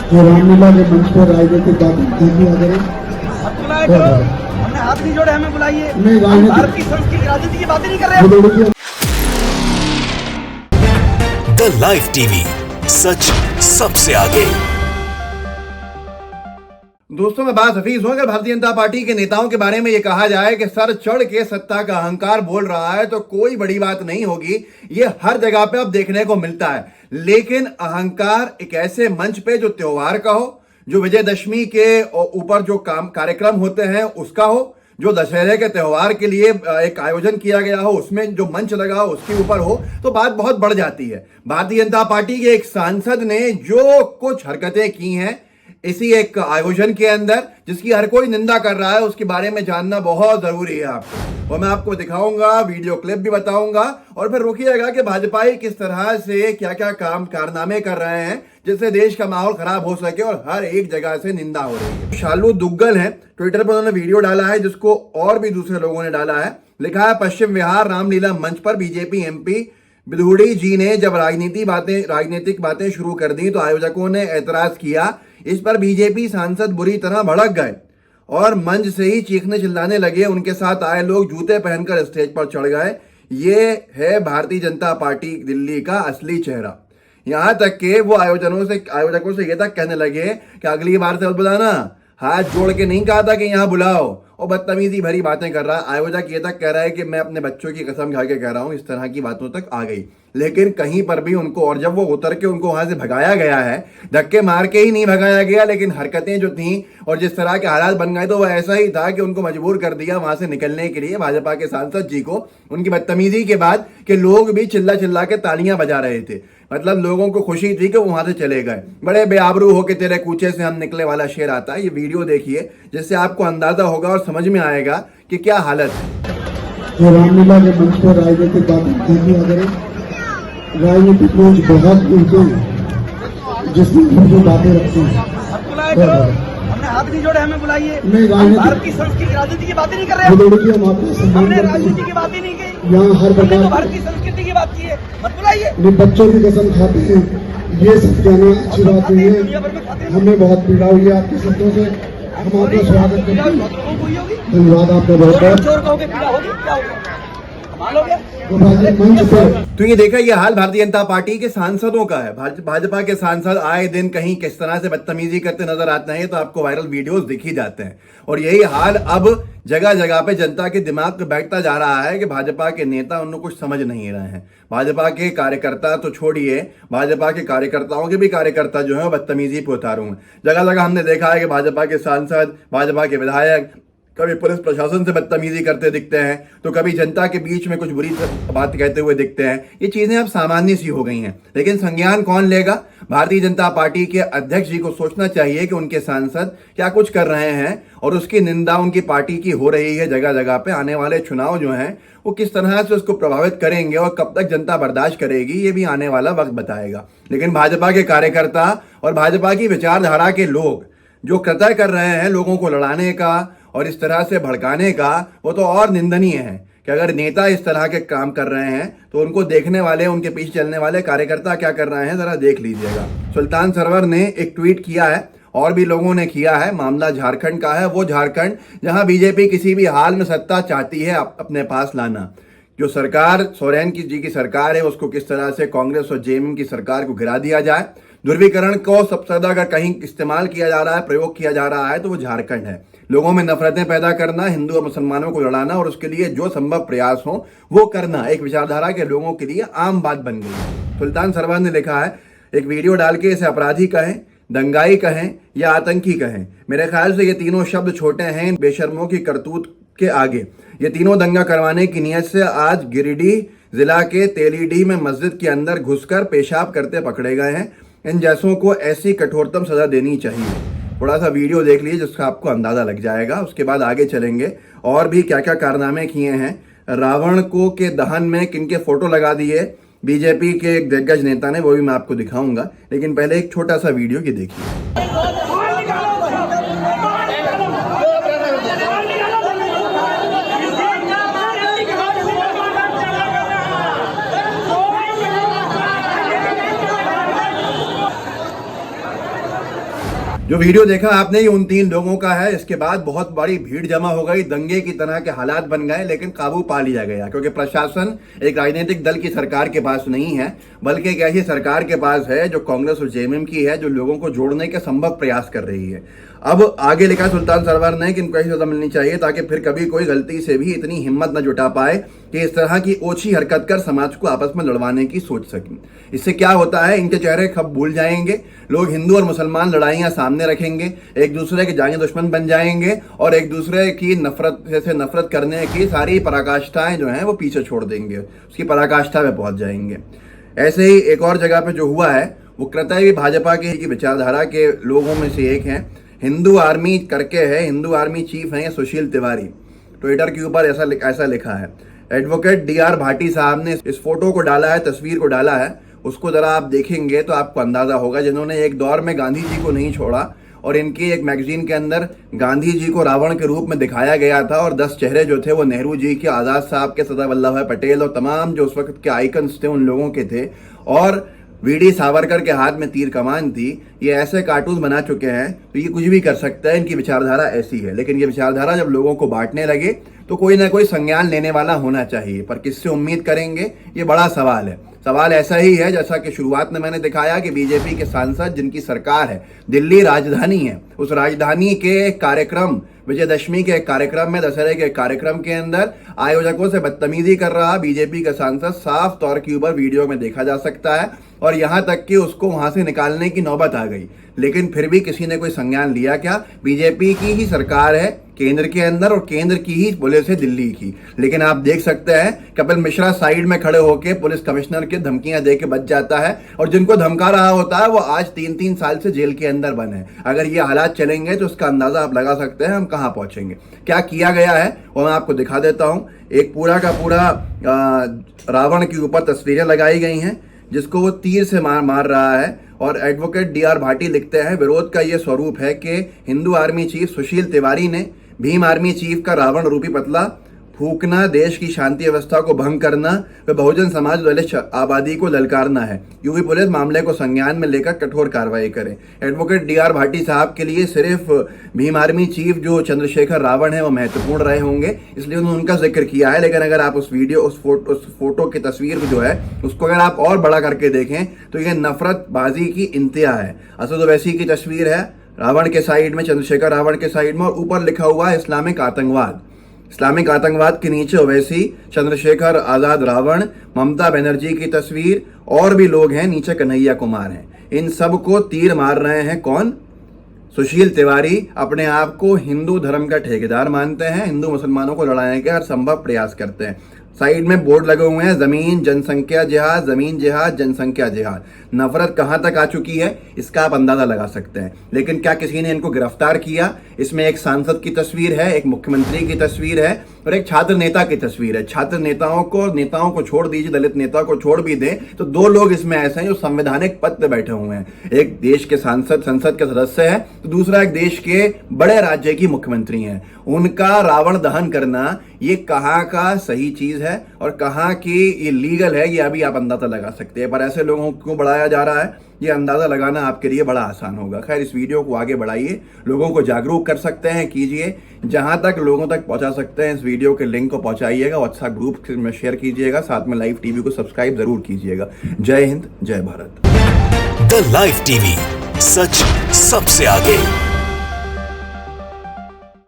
जो रामलीला के मंच पर राजनीतिक बातें देखी अगर हमने हाथ नहीं जोड़े, हमें बुलाइए। नहीं, राजनीति- भारत की संस्कृति राजनीति की बातें नहीं कर रहे हैं। द लाइव टीवी, सच सबसे आगे। दोस्तों, मैं बात हफीज हूं। अगर भारतीय जनता पार्टी के नेताओं के बारे में यह कहा जाए कि सर चढ़ के सत्ता का अहंकार बोल रहा है तो कोई बड़ी बात नहीं होगी। ये हर जगह पे अब देखने को मिलता है। लेकिन अहंकार एक ऐसे मंच पे जो त्योहार का हो, जो विजयदशमी के ऊपर जो कार्यक्रम होते हैं उसका हो, जो दशहरे के त्योहार के लिए एक आयोजन किया गया हो उसमें जो मंच लगा हो उसके ऊपर हो, तो बात बहुत बढ़ जाती है। भारतीय जनता पार्टी के एक सांसद ने जो कुछ हरकतें की हैं इसी एक आयोजन के अंदर, जिसकी हर कोई निंदा कर रहा है, उसके बारे में जानना बहुत जरूरी है आपको। और मैं आपको दिखाऊंगा, वीडियो क्लिप भी बताऊंगा और फिर रोकिएगा कि भाजपा किस तरह से क्या क्या कारनामे कर रहे हैं जिससे देश का माहौल खराब हो सके और हर एक जगह से निंदा हो रही है। शालू दुग्गल है, ट्विटर पर उन्होंने वीडियो डाला है जिसको और भी दूसरे लोगों ने डाला है। लिखा है, पश्चिम बिहार रामलीला मंच पर बीजेपी एमपी बिधूड़ी जी ने जब राजनीतिक बातें शुरू कर दी तो आयोजकों ने ऐतराज किया। इस पर बीजेपी सांसद बुरी तरह भड़क गए और मंच से ही चीखने चिल्लाने लगे। उनके साथ आए लोग जूते पहनकर स्टेज पर चढ़ गए। ये है भारतीय जनता पार्टी दिल्ली का असली चेहरा। यहां तक कि वो आयोजकों से ये तक कहने लगे कि अगली बार से बुलाना, हाथ जोड़ के नहीं कहा था कि यहाँ बुलाओ, और बदतमीजी भरी बातें कर रहा है। आयोजक ये तक कह रहा है कि मैं अपने बच्चों की कसम खा के कह रहा हूं। इस तरह की बातों तक आ गई। लेकिन कहीं पर भी उनको, और जब वो उतर के उनको वहां से भगाया गया है, धक्के मार के ही नहीं भगाया गया, लेकिन हरकतें जो थी और जिस तरह के हालात बन गए तो वो ऐसा ही था कि उनको मजबूर कर दिया वहां से निकलने के लिए भाजपा के सांसद जी को, उनकी बदतमीजी के बाद कि लोग भी चिल्ला चिल्ला के तालियां बजा रहे थे। मतलब लोगों को खुशी थी कि वो वहां से चले गए। बड़े बेआबरू होके तेरे कूचे से हम निकले वाला शेर आता है। ये वीडियो देखिए जिससे आपको अंदाजा होगा और समझ में आएगा कि क्या हालत है। जो रामलीला के मंच पर राजनीतिक बातें देखी अगर राजनीतिक मंच बहुत उनके जिसमें जो बातें रखती हैं। हमने हाथ नहीं जोड़े, हमें बुलाइए। नहीं, राजनीति- भारत की संस्कृति राजनीति की बातें नहीं कर रहे हैं। हम आपका सम्मान हमने करते राजनीति हैं। की बातें नहीं की। यहाँ हर हमने तो प्रकार भारत की संस्कृति की बात की है, मत बुलाइए। अपने बच्चों की कसम खाते हैं। ये सब कहना अच्छी बात नहीं है। हमें बहुत पीड़ा हुई है आपके शब्दों से। हम आपका स्वागत करते हैं। धन्यवाद आपका बहुत बहुत। चोर कहोगे, पीड़ा होगी, क्या होगा? कमाल हो गया। मंच पर तो ये देखा, ये हाल भारतीय जनता पार्टी के सांसदों का है। भाजपा के सांसद आए दिन कहीं किस तरह से बदतमीजी करते नजर आते हैं तो आपको वायरल वीडियोस दिख ही जाते हैं। और यही हाल अब जगह जगह पे जनता के दिमाग में बैठता जा रहा है कि भाजपा के नेता उनको कुछ समझ नहीं रहे हैं। भाजपा के कार्यकर्ता तो छोड़िए, भाजपा के कार्यकर्ताओं के भी कार्यकर्ता जो है बदतमीजी पे उतारू हैं। जगह जगह हमने देखा है कि भाजपा के सांसद, भाजपा के विधायक कभी पुलिस प्रशासन से बदतमीजी करते दिखते हैं तो कभी जनता के बीच में कुछ बुरी बात कहते हुए दिखते हैं। ये चीजें अब सामान्य सी हो गई हैं। लेकिन संज्ञान कौन लेगा? भारतीय जनता पार्टी के अध्यक्ष जी को सोचना चाहिए कि उनके सांसद क्या कुछ कर रहे हैं और उसकी निंदा उनकी पार्टी की हो रही है जगह जगह पे। आने वाले चुनाव जो हैं वो किस तरह से उसको प्रभावित करेंगे और कब तक जनता बर्दाश्त करेगी, ये भी आने वाला वक्त बताएगा। लेकिन भाजपा के कार्यकर्ता और भाजपा की विचारधारा के लोग जो कृत्य कर रहे हैं लोगों को लड़ाने का और इस तरह से भड़काने का, वो तो और निंदनीय है कि अगर नेता इस तरह के काम कर रहे हैं तो उनको देखने वाले, उनके पीछे चलने वाले कार्यकर्ता क्या कर रहे हैं जरा देख लीजिएगा। सुल्तान सरवर ने एक ट्वीट किया है और भी लोगों ने किया है। मामला झारखंड का है, वो झारखंड जहां बीजेपी किसी भी हाल में सत्ता चाहती है अपने पास लाना। जो सरकार सोरेन जी की सरकार है उसको किस तरह से कांग्रेस और जेएमएम की सरकार को गिरा दिया जाए। ध्रुवीकरण को सबसे ज्यादा अगर कहीं इस्तेमाल किया जा रहा है, प्रयोग किया जा रहा है तो वो झारखंड है। लोगों में नफरतें पैदा करना, हिंदू और मुसलमानों को लड़ाना और उसके लिए जो संभव प्रयास हो वो करना एक विचारधारा के लोगों के लिए आम बात बन गई है। सुल्तान सरवर ने लिखा है, एक वीडियो डाल के इसे अपराधी कहें, दंगाई कहें या आतंकी कहें, मेरे ख्याल से ये तीनों शब्द छोटे हैं इन बेशर्मों की करतूत के आगे। ये तीनों दंगा करवाने की नीयत से आज गिरिडीह जिला के तेलीडीह में मस्जिद के अंदर घुसकर पेशाब करते पकड़े गए हैं। इन जैसों को ऐसी कठोरतम सजा देनी चाहिए। थोड़ा सा वीडियो देख लीजिए जिसका आपको अंदाजा लग जाएगा। उसके बाद आगे चलेंगे और भी क्या क्या कारनामे किए हैं। रावण को के दहन में किनके फोटो लगा दिए बीजेपी के एक दिग्गज नेता ने, वो भी मैं आपको दिखाऊंगा। लेकिन पहले एक छोटा सा वीडियो की देखिए। जो वीडियो देखा आपने ये उन 3 लोगों का है। इसके बाद बहुत बड़ी भीड़ जमा हो गई, दंगे की तरह के हालात बन गए, लेकिन काबू पा लिया गया क्योंकि प्रशासन एक राजनीतिक दल की सरकार के पास नहीं है, बल्कि एक ऐसी सरकार के पास है जो कांग्रेस और जेएमएम की है, जो लोगों को जोड़ने के संभव प्रयास कर रही है। अब आगे लिखा सुल्तान सरवर ने कि इनको ऐसी सजा मिलनी चाहिए ताकि फिर कभी कोई गलती से भी इतनी हिम्मत न जुटा पाए कि इस तरह की ओछी हरकत कर समाज को आपस में लड़वाने की सोच सकें। इससे क्या होता है, इनके चेहरे खब भूल जाएंगे, लोग हिंदू और मुसलमान लड़ाइयां सामने रखेंगे, एक दूसरे के जाने दुश्मन बन जाएंगे और एक दूसरे की नफरत करने की सारी पराकाष्ठाएं जो हैं वो पीछे छोड़ देंगे, उसकी पराकाष्ठा में पहुंच जाएंगे। ऐसे ही एक और जगह पे जो हुआ है वो कतई भी भाजपा की विचारधारा के लोगों में से एक है, हिंदू आर्मी करके है, हिंदू आर्मी चीफ है सुशील तिवारी। ट्विटर के ऊपर ऐसा लिखा है। एडवोकेट डीआर भाटी साहब ने इस फोटो को डाला है, तस्वीर को डाला है, उसको जरा आप देखेंगे तो आपको अंदाजा होगा, जिन्होंने एक दौर में गांधी जी को नहीं छोड़ा और इनकी एक मैगजीन के अंदर गांधी जी को रावण के रूप में दिखाया गया था और 10 चेहरे जो थे वो नेहरू जी के, आजाद साहब के, सरदार वल्लभ भाई पटेल और तमाम जो उस वक्त के आइकन्स थे उन लोगों के थे, और वीडी सावरकर के हाथ में तीर कमान थी। ये ऐसे कार्टून बना चुके हैं तो ये कुछ भी कर सकता है, इनकी विचारधारा ऐसी है। लेकिन ये विचारधारा जब लोगों को बांटने लगे तो कोई ना कोई संज्ञान लेने वाला होना चाहिए, पर किससे उम्मीद करेंगे, ये बड़ा सवाल है। सवाल ऐसा ही है जैसा कि शुरुआत में मैंने दिखाया कि बीजेपी के सांसद जिनकी सरकार है, दिल्ली राजधानी है, उस राजधानी के कार्यक्रम, विजयदशमी के कार्यक्रम में, दशहरे के कार्यक्रम के अंदर आयोजकों से बदतमीजी कर रहा बीजेपी का सांसद साफ तौर के ऊपर वीडियो में देखा जा सकता है और यहां तक कि उसको वहां से निकालने की नौबत आ गई। लेकिन फिर भी किसी ने कोई संज्ञान लिया क्या? बीजेपी की ही सरकार है केंद्र के अंदर और केंद्र की ही पुलिस है दिल्ली की। लेकिन आप देख सकते हैं कपिल मिश्रा साइड में खड़े होकर पुलिस कमिश्नर के धमकियां दे के बच जाता है और जिनको धमका रहा होता है वो आज 3-3 साल से जेल के अंदर बंद है। अगर ये हालात चलेंगे तो उसका अंदाजा आप लगा सकते हैं हम कहां पहुंचेंगे। क्या किया गया है वो मैं आपको दिखा देता हूं। एक पूरा का पूरा रावण के ऊपर तस्वीरें लगाई गई हैं जिसको वो तीर से मार रहा है और एडवोकेट डीआर भाटी लिखते हैं, विरोध का ये स्वरूप है कि हिंदू आर्मी चीफ सुशील तिवारी ने भीम आर्मी चीफ का रावण रूपी पतला फूकना, देश की शांति व्यवस्था को भंग करना व बहुजन समाज दलित आबादी को ललकारना है। यूपी पुलिस मामले को संज्ञान में लेकर कठोर कार्रवाई करे। एडवोकेट डीआर भाटी साहब के लिए सिर्फ भीम आर्मी चीफ जो चंद्रशेखर रावण है वो महत्वपूर्ण रहे होंगे, इसलिए उन्होंने उनका जिक्र किया है। लेकिन अगर आप उस फोटो की तस्वीर जो है उसको अगर आप और बड़ा करके देखें तो यह नफरतबाजी की इंतहा है। असद ओवैसी की तस्वीर है रावण के साइड में, चंद्रशेखर रावण के साइड में, और ऊपर लिखा हुआ है इस्लामिक आतंकवाद। इस्लामिक आतंकवाद के नीचे ओवैसी, चंद्रशेखर आजाद रावण, ममता बनर्जी की तस्वीर और भी लोग हैं, नीचे कन्हैया कुमार हैं। इन सब को तीर मार रहे हैं कौन? सुशील तिवारी। अपने आप को हिंदू धर्म का ठेकेदार मानते हैं, हिंदू मुसलमानों को लड़ाने के हर संभव प्रयास करते हैं। साइड में बोर्ड लगे हुए हैं, जमीन जनसंख्या जिहाद, जमीन जिहाद, जनसंख्या जिहाद। नफरत कहां तक आ चुकी है इसका आप अंदाजा लगा सकते हैं। लेकिन क्या किसी ने इनको गिरफ्तार किया? इसमें एक सांसद की तस्वीर है, एक मुख्यमंत्री की तस्वीर है और एक छात्र नेता की तस्वीर है। छात्र नेताओं को छोड़ दीजिए, दलित नेता को छोड़ भी दें तो 2 लोग इसमें ऐसे हैं जो संवैधानिक पद पे बैठे हुए हैं। एक देश के संसद के सदस्य है तो दूसरा एक देश के बड़े राज्य की मुख्यमंत्री है। उनका रावण दहन करना ये कहाँ का सही चीज है और कहाँ की ये लीगल है, ये अभी आप अंदाजा लगा सकते हैं। पर ऐसे लोगों को क्यों बढ़ाया जा रहा है ये अंदाजा लगाना आपके लिए बड़ा आसान होगा। खैर, इस वीडियो को आगे बढ़ाइए, लोगों को जागरूक कर सकते हैं, कीजिए, जहां तक लोगों तक पहुंचा सकते हैं। इस वीडियो के लिंक को पहुंचाइएगा, व्हाट्सएप ग्रुप में शेयर कीजिएगा, साथ में लाइव टीवी को सब्सक्राइब जरूर कीजिएगा। जय हिंद, जय भारत। द लाइव टीवी, सच सबसे आगे।